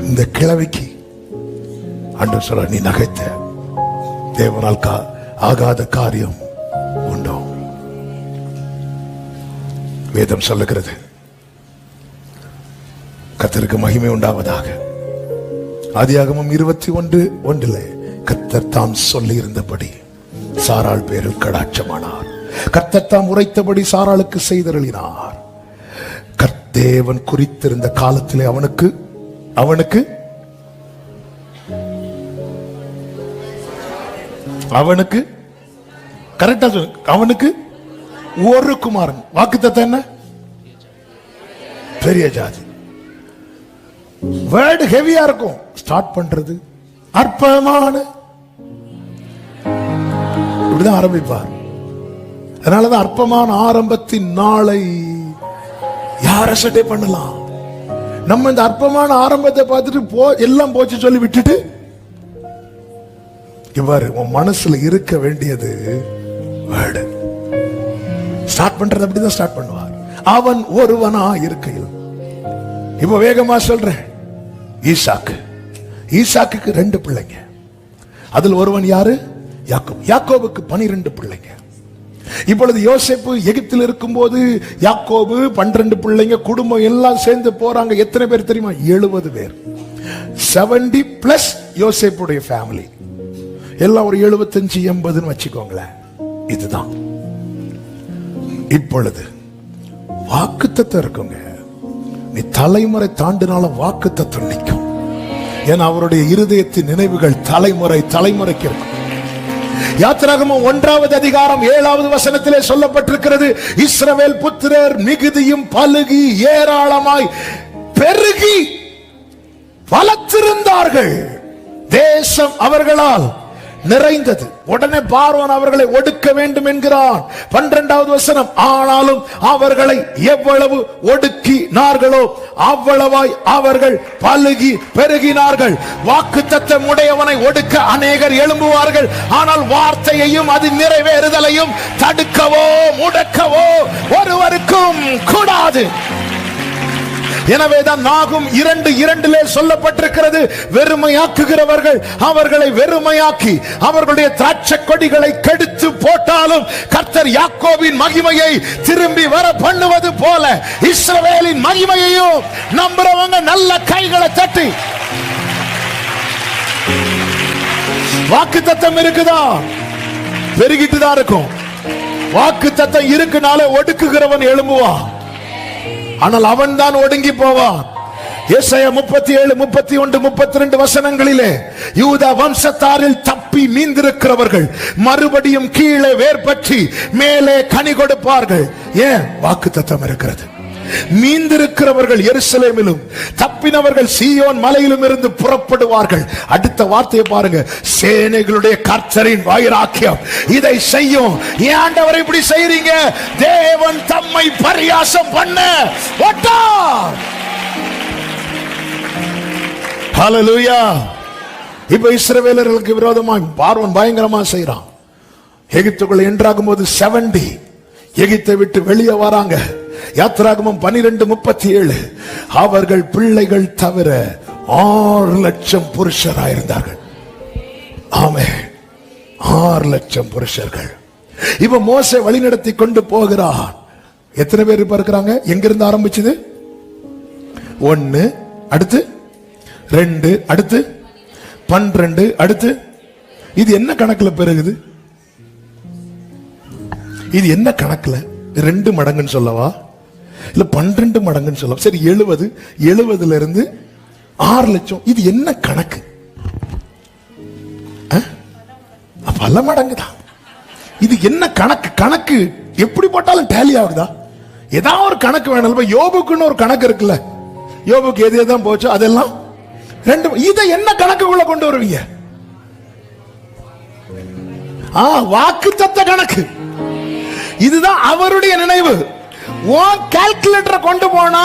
இந்த கிழவிக்கு ஆண்டவர் சொல்ற, நீ நகைத்த தேவனால் ஆகாத காரியம் உண்டோ? வேதம் சொல்லுகிறது, கர்த்தருக்கு மகிமை உண்டாவதாக. ஆதியாகமம் 21:1 கர்த்தர் தாம் சொல்லி இருந்தபடி சாராள் பேரில் கடாட்சமானார். கர்த்தர் தாம் உரைத்தபடி சாராளுக்கு செய்தருளினார். தேவன் குறித்திருந்த காலத்திலே அவனுக்கு கரெக்டா சொல்லு, அவனுக்கு ஒரு குமாரன். வாக்குத்தத்தம் என்ன? பெரிய ஜாதி. வேர்டு ஹெவியா இருக்கும். ஸ்டார்ட் பண்றது அற்பமான, இப்படிதான் ஆரம்பிப்பார். அதனாலதான் அற்பமான ஆரம்பத்தின் நாளை யார் அசட்டை பண்ணலாம்? நம்ம இந்த அற்பமான ஆரம்பத்தை பார்த்துட்டு எல்லாம் போச்சு சொல்லி விட்டுட்டு, இவ்வாறு உன் மனசுல இருக்க வேண்டியது வேர்டு. ஸ்டார்ட் பண்றது அப்படிதான் ஸ்டார்ட் பண்ணுவார். அவன் ஒருவனா இருக்கையில். இப்ப வேகமா சொல்றேன், ஈசாக்குக்கு 2 பிள்ளைங்க. அதில் ஒருவன் யாரு? யாக்கோபு. யாக்கோபுக்கு 12 பிள்ளைங்க. இப்பொழுது யோசேப்பு எகிப்தில் இருக்கும் போது யாக்கோபு 12 பிள்ளைங்க, குடும்பம் எல்லாம் சேர்ந்து போறாங்க. எத்தனை பேர் தெரியுமா? 70 பேர். 70 பிளஸ் யோசேப்புடைய ஃபேமிலி எல்லாம் ஒரு 75-80 வச்சுக்கோங்களேன். இதுதான் இப்பொழுது வாக்குத்தத்தம் இருக்குங்க. நீ தலைமுறை தாண்டினாலும் வாக்குத்தத்தம் நிற்கும். ஏன்னா அவருடைய இருதயத்தின் நினைவுகள் தலைமுறைக்கு இருக்கும். யாத்திராகமம் 1வது அதிகாரம் 7வது வசனத்திலே சொல்லப்பட்டிருக்கிறது, இஸ்ரவேல் புத்திரர் மிகுதியும் பலுகி ஏராளமாய் பெருகி வளர்த்திருந்தார்கள். தேசம் அவர்களால் நிறைந்தது. உடனே பார்வோன் அவர்களை ஒடுக்க வேண்டும் என்கிறான். 12வது வசனம், ஆனாலும் அவர்களை எவ்வளவு ஒடுக்கினார்களோ அவ்வளவாய் அவர்கள் பலுகி பெருகினார்கள். வாக்குத்தத்தம் உடையவனை ஒடுக்க அநேகர் எழும்புவார்கள். ஆனால் வார்த்தையையும் அது நிறைவேறுதலையும் தடுக்கவோ முடக்கவோ ஒருவருக்கும் கூடாது. எனவேதான் நாகும் 2:2 சொல்லப்பட்டிருக்கிறது, வெறுமையாக்குகிறவர்கள் அவர்களை வெறுமையாக்கி அவர்களுடைய திராட்சை கொடிகளை கெடுத்து போட்டாலும் கர்த்தர் யாக்கோபின் மகிமையை திரும்பி வர பண்ணுவது போல இஸ்ரவேலின் மகிமையையும் நம்புறவங்க நல்ல கைகளை தட்டி. வாக்குத்தத்தம் இருக்குதா? பெருகிட்டு தான் இருக்கும். வாக்குத்தத்தம் இருக்குனாலே ஒடுக்குகிறவன் எழும்புவான். ஆனால் அவன் தான் ஒடுங்கி போவான். ஏசாயா 37, 31, 32 வசனங்களிலே யூதா வம்சத்தாரில் தப்பி மீந்திருக்கிறவர்கள் மறுபடியும் கீழே வேர்பற்றி மேலே கனி கொடுப்பார்கள். ஏன்? வாக்குத்தத்தம் இருக்கிறது. மீந்திருக்கிறவர்கள் எருசலேமிலும் தப்பினவர்கள் சீயோன் மலையிலும் இருந்து புறப்படுவார்கள். அடுத்த வார்த்தையை பாருங்க, சேனைகளுடைய கர்த்தரின் வைராக்கியம் இதை செய்யும். ஏன் ஆண்டவரை இப்படி செய்றீங்க? தேவன் தம்மை பரியாசம் பண்ண விட்டார். ஹல்லேலூயா. இப்ப இஸ்ரவேலர்களுக்கு விரோதமாக பார்வோன் பயங்கரமா செய்யறான். எகிப்துக்குள்ள என்றாகும் போது 70 எகிப்தை விட்டு வெளியே வராங்க. யாத்திராகமம் 12:37 அவர்கள் பிள்ளைகள் தவிர 6 லட்சம் புருஷராயிருந்தார்கள். ஆமென், 6 லட்சம் புருஷர்கள். இப்ப மோசே வழிநடத்தி கொண்டு போகிறார். எத்தனை பேர் இப்ப இருக்கிறாங்க? எங்கிருந்து ஆரம்பிச்சது? 1, அடுத்து 2, அடுத்து 12, அடுத்து இது என்ன கணக்குல பெருகுது? இது என்ன கணக்குல? 2 மடங்குன்னு சொல்லவா, இல்ல 12 மடங்குன்னு சொல்லவா? சரி, 70 இருந்து 6 லட்சம். இது என்ன கணக்கு? பல மடங்குதான். இது என்ன கணக்கு? கணக்கு எப்படி போட்டாலும் டேலி ஆகுதா? ஏதாவது ஒரு கணக்கு வேணும். யோபுக்குன்னு ஒரு கணக்கு இருக்குல்ல, யோபுக்கு எது எதான் போச்சோ அதெல்லாம் 2. இதை என்ன கணக்குக்குள்ள கொண்டு வருவீங்க? வாக்குத்தத்த கணக்கு. இதுதான் அவருடைய நினைவு. கால்குலேட்டரை கொண்டு போனா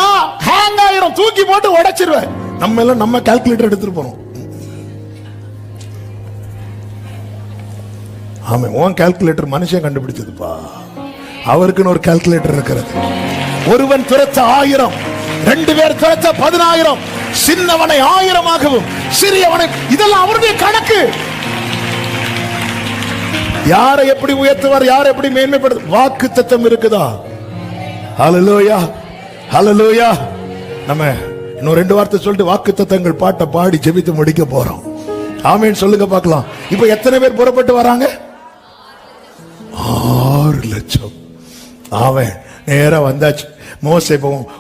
ஹேங் ஆயிரும், தூக்கி போட்டு உடைச்சிருவேன். நம்ம எல்லாம் நம்ம கால்குலேட்டர் எடுத்துட்டு போறோம். ஆமா, உன் கால்குலேட்டர் மனுஷன் கண்டுபிடிச்சதுப்பா. அவருக்குன்னு ஒரு கால்குலேட்டர் இருக்கிறது. ஒருவன் துரத்த 1000, 2 பேர் துரத்த 10000, சின்னவனை 1000ஆகவும் சிறியவனை, இதெல்லாம் அவருடைய கணக்கு. யாரை எப்படி உயர்த்துவார், யாரை எப்படி மேன்மைப்படுத்த, வாக்கு தத்தம் இருக்குதா? ஹல்லேலூயா, ஹல்லேலூயா. நம்ம இன்னும் 2 வார்த்தை சொல்லிட்டு வாக்கு தத்தங்கள் பாட்டை பாடி ஜெபித்து முடிக்க போறோம். ஆமென் சொல்லுங்க பார்க்கலாம். இப்ப எத்தனை பேர் புறப்பட்டு வராங்க? 6 லட்சம். ஆமென். நேரா வந்தாச்சு. மோசே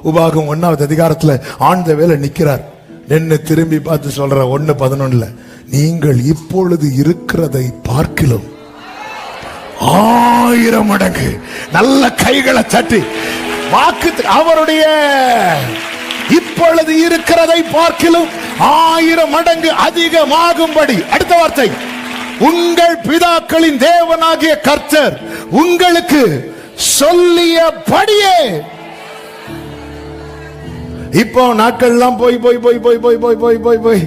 உபாகம் 1வது அதிகாரத்துல ஆழ்ந்த வேலை நிக்கிறார். நின்னு திரும்பி பார்த்து சொல்ற 1:11 நீங்கள் இப்பொழுது இருக்கிறதை பார்க்கிலும் 1000 மடங்கு. நல்ல கைகளை தட்டி வாக்கு, அவருடைய இப்பொழுது இருக்கிறதை பார்க்கிலும் 1000 மடங்கு அதிகமாகும்படி. அடுத்த வார்த்தை, உங்கள் பிதாக்களின் தேவனாகிய கர்த்தர் உங்களுக்கு சொல்லியபடியே. இப்போ நாட்கள்லாம் போய் போய் போய் போய் போய் போய் போய் போய் போய்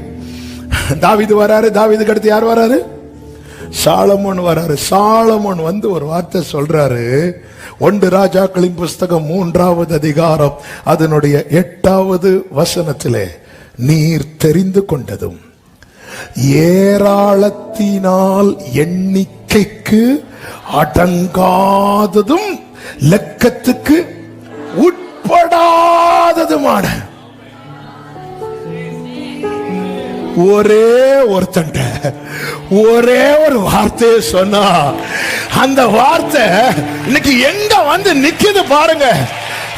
தாவீது வராரு. தாவீதுக்கு அடுத்து யார் வராரு? சாலமோன் வராரு. சாலமோன் வந்து ஒரு வார்த்தை சொல்றாரு. 1 ராஜாக்களின் புஸ்தகம் 3வது அதிகாரம் அதனுடைய 8வது வசனத்திலே, நீர் தெரிந்து கொண்டதும் ஏராளத்தினால் எண்ணிக்கைக்கு அடங்காததும் லெக்கத்துக்கு உட்படாததுமான ஒரே ஒருத்தண்ட ஒரே ஒரு வார்த்தையை சொன்னா, அந்த வார்த்தை இன்னைக்கு எங்க வந்து நிக்குது பாருங்க.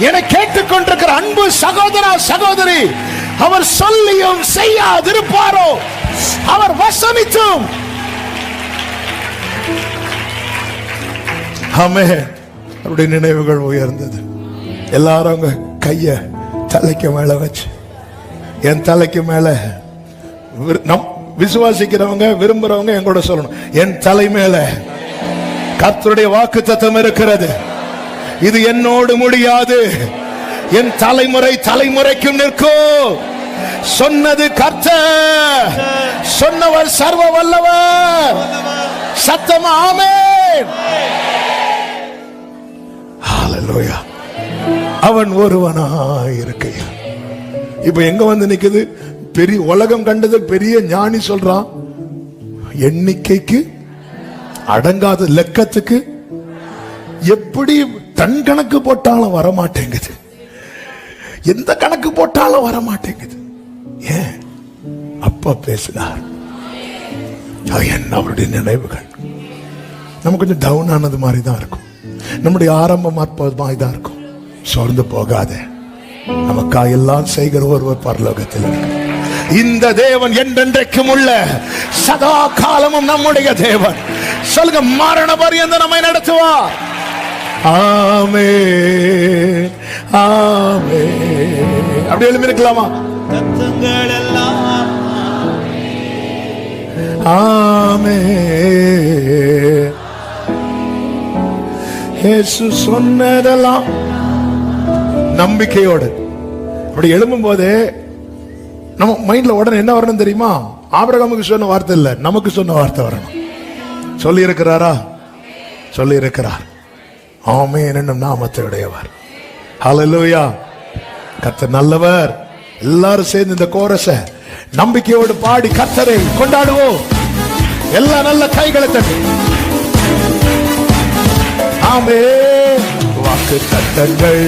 என கேட்டுக்கொண்டிருக்கிற அன்பு சகோதரா சகோதரி, அவர் சொல்லியும் செய்யாதிருப்பாரோ? அவர் வசனித்தும். ஆமென். அவருடைய நினைவுகள் உயர்ந்தது. எல்லாரும் அவங்க கைய தலைக்கு மேல வச்சு, என் தலைக்கு மேல விசுவாசிக்கிறவங்க விரும்புறவங்க என் கூட சொல்லணும், என் தலை மேல கர்த்தருடைய வாக்குத்தத்தம் இருக்கிறது. இது என்னோடு முடியாது, என் தலைமுறை தலைமுறைக்கும் நிற்கும். சொன்னது கர்த்தர், சொன்னவர் சர்வ வல்லவர். சத்தமா ஆமென். ஹல்லேலூயா. அவன் ஒருவனாய் இருக்கையா. இப்ப எங்க வந்து நிக்குது? பெரிய உலகம் கண்டது பெரிய ஞானி சொல்றான், எண்ணிக்கைக்கு அடங்காத லெக்கத்துக்கு. எப்படி டன் கணக்கு போட்டாலும் வரமாட்டேங்குது, எந்த கணக்கு போட்டாலும் வரமாட்டேங்குது. ஏன்? அப்பா பேசினார். அவருடைய நினைவுகள் நம்ம கொஞ்சம் டவுன் ஆனது மாதிரி தான் இருக்கும், நம்முடைய ஆரம்பம் மாதிரி தான் இருக்கும். சோர்ந்து போகாத, நமக்கா எல்லாம் செய்கிற ஒருவர் பரலோகத்தில் இருக்கு. இந்த தேவன் என்றென்றைக்கும் உள்ள சதா காலமும் நம்முடைய தேவன். சொல்லுங்க, மரண பரியந்தம் நம்மை நடத்துவார். ஆமென், ஆமென். அப்படி எழுப்பி இருக்கலாமா? ஆமென். இயேசு சொன்னதெல்லாம் நம்பிக்கையோடு அப்படி எழும்பும் போதே நம்ம மைண்ட்ல உடனே என்ன வரணும் தெரியுமா? ஆபிரகாமுக்கு சொன்ன வார்த்தை இல்ல, நமக்கு சொன்ன வார்த்தை வரணும். சொல்லி இருக்கிறாரா? சொல்லி இருக்கிறார். ஆமென் என்னும் நாமத்தை உடையவர். ஹல்லேலூயா. கர்த்தர் நல்லவர். எல்லாரும் சேர்ந்து இந்த கோரஸ நம்பிக்கையோடு பாடி கர்த்தரை கொண்டாடுவோம். எல்லா நல்ல கைகளை தட்டி ஆமென். வாக்கு தத்தங்கள்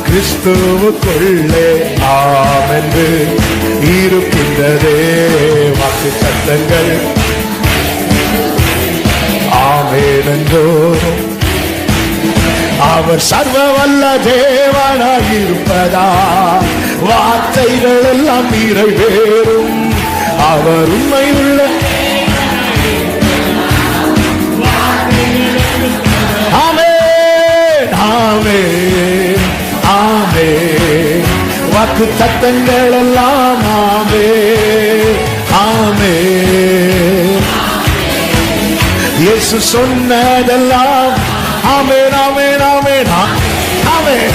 கிறிஸ்துவுக்குள்ளே ஆமென்று இருக்கின்றதே. வாக்கு தத்தங்கள் ஆமென் என்றோ அவர் சர்வ வல்ல தேவனாயிருப்பதா வார்த்தைகள் எல்லாம் நிறைவேறும். அவர் உண்மையுள்ள ஆமென் ஆமென் ஆமென். வாக்கு தத்தங்கள் எல்லாம் ஆமென் ஆமென். இயேசு சொன்னதெல்லாம் ஆமென் ஆமென் ஆமென் ஆமென்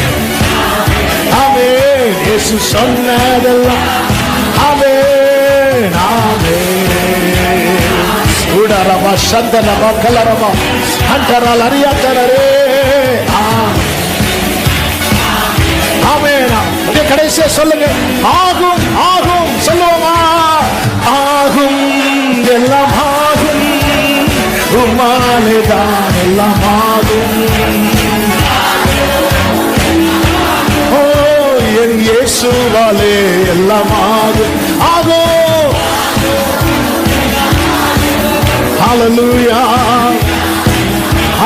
ஆமென். இயேசு சொன்னதெல்லாம் ஆமென் ஆமென். உடரமா சந்தனமா கலரமா அண்டரால் அறியாதரே ஆமென். கடைசியா சொல்லுங்க ஆகும் ஆகும் சொல்லுவோமா? ஆகும் எல்லாம் ஆகும் உம்மாலேதான் எல்லாம் ஆகும். ஓ என் இயேசுவாலே எல்லாம் ஆகும் ஆகும். ஹல்லேலூயா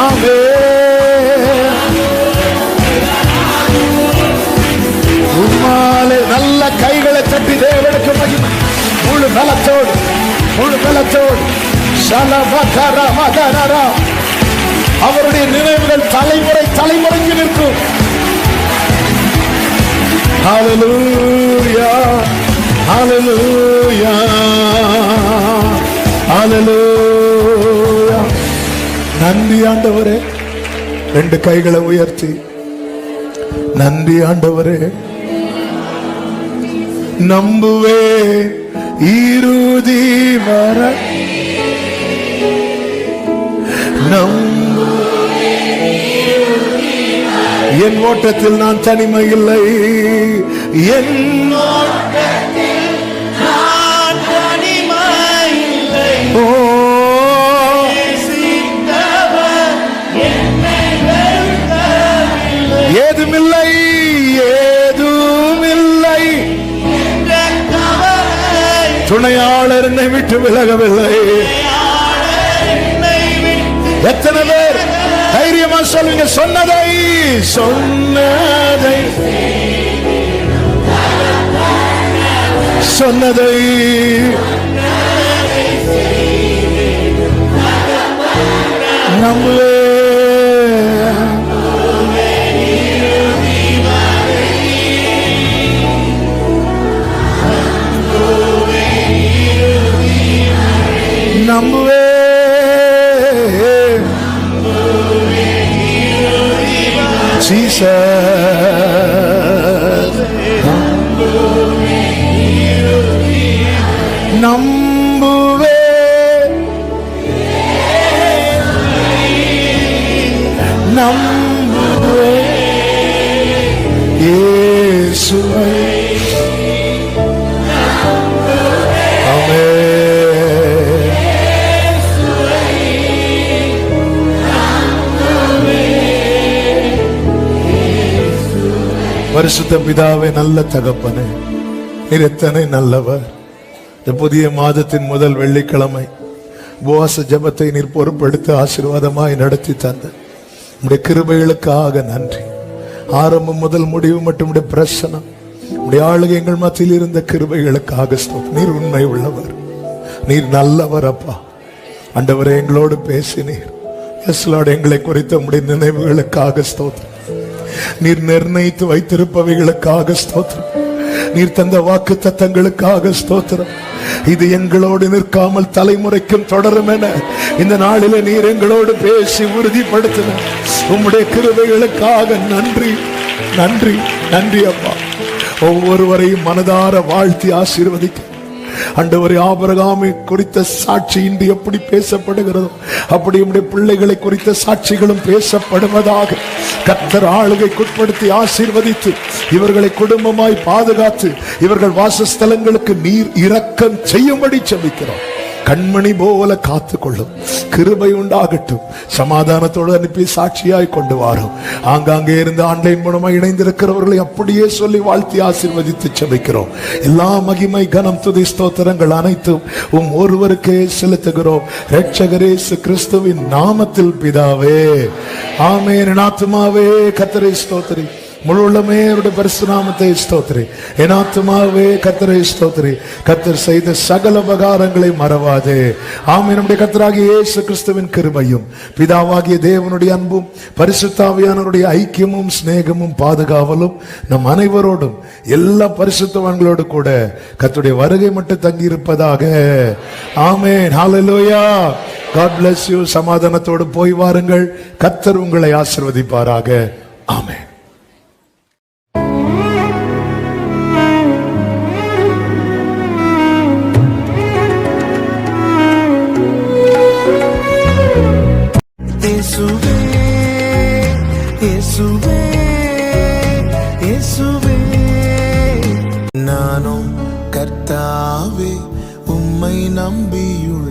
ஆமென். உம்மாலே நல்ல கைகளை தட்டி தேவனுக்கு மகிமை. முழு பலத்தோடு முழு பலத்தோடு அவருடைய நினைவுகள் தலைமுறை தலைமுறைக்கு நிற்கும். ஹல்லேலூயா ஹல்லேலூயா ஹல்லேலூயா. நன்றி ஆண்டவரே. ரெண்டு கைகளை உயர்த்தி நன்றி ஆண்டவரே. நம்புவே இறுதி வரை என் ஓட்டத்தில் நான் தனிமை இல்லை. என் ஓட்டத்தில் நான் தனிமை இல்லை. ஓ ஏதுமில்லை ஏதுமில்லை. துணையாளர் என்னை விட்டு விலகவில்லை. எத்தனை பேர் தைரியமா சொல்லுங்க சொன்னதை சொன்னதை சொன்னதை நம்புவே. நம்புவே Jesus. நம்புவே நம்புவே இயேசுவை. ஆமென். பரிசுத்த பிதாவே, நல்ல தகப்பனே, நீர் எத்தனை நல்லவர். இந்த புதிய மாதத்தின் முதல் வெள்ளிக்கிழமை உபவாச ஜெபத்தை நீர் பொறுப்படுத்த ஆசீர்வாதமாய் நடத்தி தந்த உடைய கிருபைகளுக்காக நன்றி. ஆரம்பம் முதல் முடிவு மட்டும் உடைய பிரசனம் உடைய ஆளுகை எங்கள் மத்தியில் இருந்த கிருபைகளுக்காக ஸ்தோத்திரம். நீர் உண்மை உள்ளவர், நீர் நல்லவர் அப்பா. ஆண்டவரே, எங்களோடு பேசினீர். எங்களை குறித்த உடைய நினைவுகளுக்காக ஸ்தோத்திரம். நீர் நிர்ணயித்து வைத்திருப்பவைகளுக்காக ஸ்தோத்திரம். நீர் தந்த வாக்கு தத்தங்களுக்காக ஸ்தோத்திரம். இது எங்களோடு நிற்காமல் தலைமுறைக்கும் தொடரும் என இந்த நாளிலே நீர் எங்களோடு பேசி உறுதிப்படுத்தின உம்முடைய கிருபைகளுக்காக நன்றி நன்றி நன்றி அப்பா. ஒவ்வொருவரையும் மனதார வாழ்த்தி ஆசீர்வதிக்க ஆண்டவரே, ஆபிரகாமை குறித்த சாட்சி இன்று எப்படி பேசப்படுகிறதோ அப்படி உம்முடைய பிள்ளைகளை குறித்த சாட்சிகளும் பேசப்படுவதாக. கர்த்தர் ஆளுகைக்குட்படுத்தி ஆசீர்வதித்து இவர்களை குடும்பமாய் பாதுகாத்து இவர்கள் வாசஸ்தலங்களுக்கு நீர் இரக்கம் செய்யும்படி செபிக்கிறோம். கண்மணி போல காத்து கொள்ளும், கிருபை உண்டாகட்டும். சமாதானத்தோடு அனுப்பி சாட்சியாய் கொண்டு வாரும். ஆங்காங்கே இருந்து ஆன்லைன் மூலமாக இணைந்திருக்கிறவர்களை அப்படியே சொல்லி வாழ்த்தி ஆசீர்வதித்து செபிக்கிறோம். எல்லா மகிமை கனம் துதி ஸ்தோத்திரங்கள் அனைத்தும் ஒருவருக்கே செலுத்துகிறோம். இரட்சகர் இயேசு கிறிஸ்துவின் நாமத்தில் பிதாவே, ஆமென். என் ஆத்துமாவே கர்த்தரை ஸ்தோத்திரி, முழு உள்ளமே அவருடைய பரிசுத்த நாமத்தை ஸ்தோத்திரி. என் ஆத்துமாவே கர்த்தரை ஸ்தோத்திரி. கர்த்தர் செய்த சகல உபகாரங்களை மறவாதே. ஆமென். நம்முடைய கர்த்தராகிய இயேசு கிறிஸ்துவின் கிருபையும் பிதாவாகிய தேவனுடைய அன்பும் பரிசுத்த ஆவியானவருடைய ஐக்கியமும் சிநேகமும் பாதுகாவலும் நம் அனைவரோடும் எல்லா பரிசுத்தவான்களோடு கூட கர்த்தருடைய வருகை மட்டும் தங்கி இருப்பதாக. ஆமென். ஹல்லேலூயா. God bless you. சமாதானத்தோடு போய் வாருங்கள். கர்த்தர் உங்களை ஆசீர்வதிப்பாராக. ஆமென். இயேசுவே, இயேசுவே, இயேசுவே, நானும் கர்த்தாவே உம்மை நம்பியுள்ளேன்.